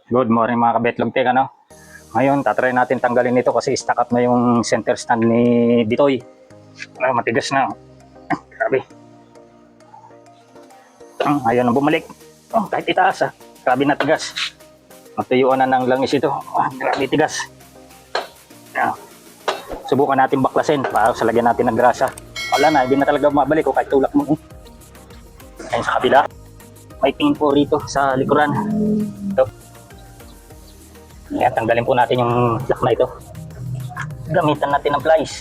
Good morning mga kabetlog tech, ano? Ngayon, tatry natin tanggalin ito kasi stack up na yung center stand ni Bitoy. Matigas na. Grabe. Ayaw na bumalik. Kahit itaas grabe na tigas. Matuyuan na ng langis ito. Grabe tigas. Subukan natin baklasin para sa lagyan natin ng grasa. Wala na, hindi na talaga mabalik kahit tulak mo. Ayun sa kabila. May pin po rito sa likuran. Ito. Kaya tanggalin po natin yung lock na ito. Gamitan natin ng plies.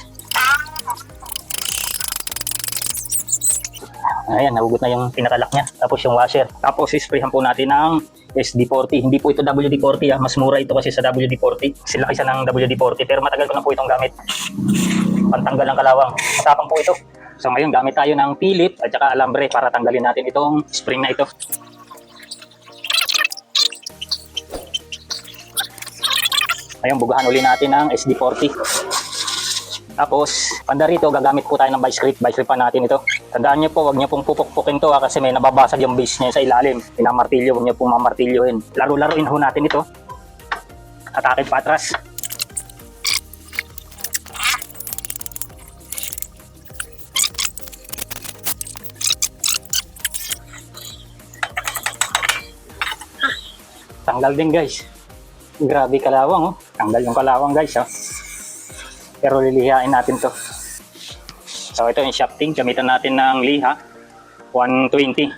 Ayan, nahugot na yung pinaka-lock niya. Tapos yung washer. Tapos isprayhan po natin ng SD40. Hindi po ito WD-40 Mas mura ito kasi sa WD-40. Sila isa ng WD-40. Pero matagal ko na po itong gamit. Pantanggal ng kalawang. Matapang po ito. So ngayon gamit tayo ng pilit at saka alambre para tanggalin natin itong spring na ito. Ngayon, bugahan uli natin ng SD40. Tapos, panda rito, gagamit po tayo ng vice grip. Vice grip pa natin ito. Tandaan nyo po, huwag nyo pong pupuk-pukin to kasi may nababasag yung base niya sa ilalim. Pinamartilyo, huwag nyo pong mamartilyohin. Laro-laruin ho natin ito. Atake pa atras. Tanggal din guys. Grabe kalawang Tanggal yung kalawang guys Pero lilihain natin to. So ito yung shafting. Gamitan natin ng liha. 120.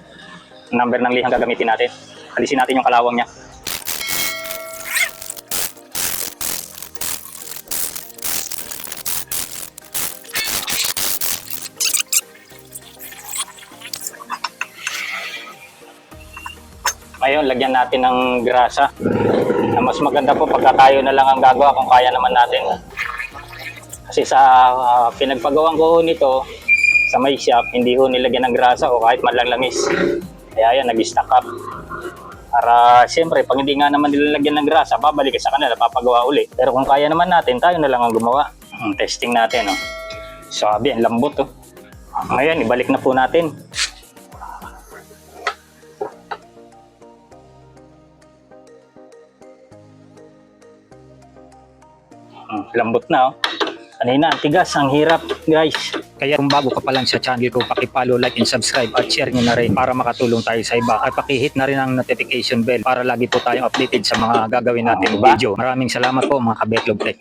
Number ng liha gagamitin natin. Alisin natin yung kalawang niya. Ngayon, lagyan natin ng grasa. Mas maganda po pagka tayo na lang ang gagawa kung kaya naman natin. Kasi sa pinagpagawan ko nito, sa may shop, hindi ho nilagyan ng grasa o kahit malalamis. Kaya yan, nag-stack up. Para siyempre, pag hindi nga naman nilalagyan ng grasa, babalik sa kanila, papagawa uli. Pero kung kaya naman natin, tayo na lang ang gumawa. Testing natin. Sabi, ang lambot. Ngayon, ibalik na po natin. Lambot na Kanina, ang tigas, ang hirap guys. Kaya kung bago ka pa lang sa channel ko, paki-follow, like, and subscribe at share nyo na rin para makatulong tayo sa iba. At paki-hit na rin ang notification bell para lagi po tayong updated sa mga gagawin nating video. Maraming salamat po mga kabetlog tech.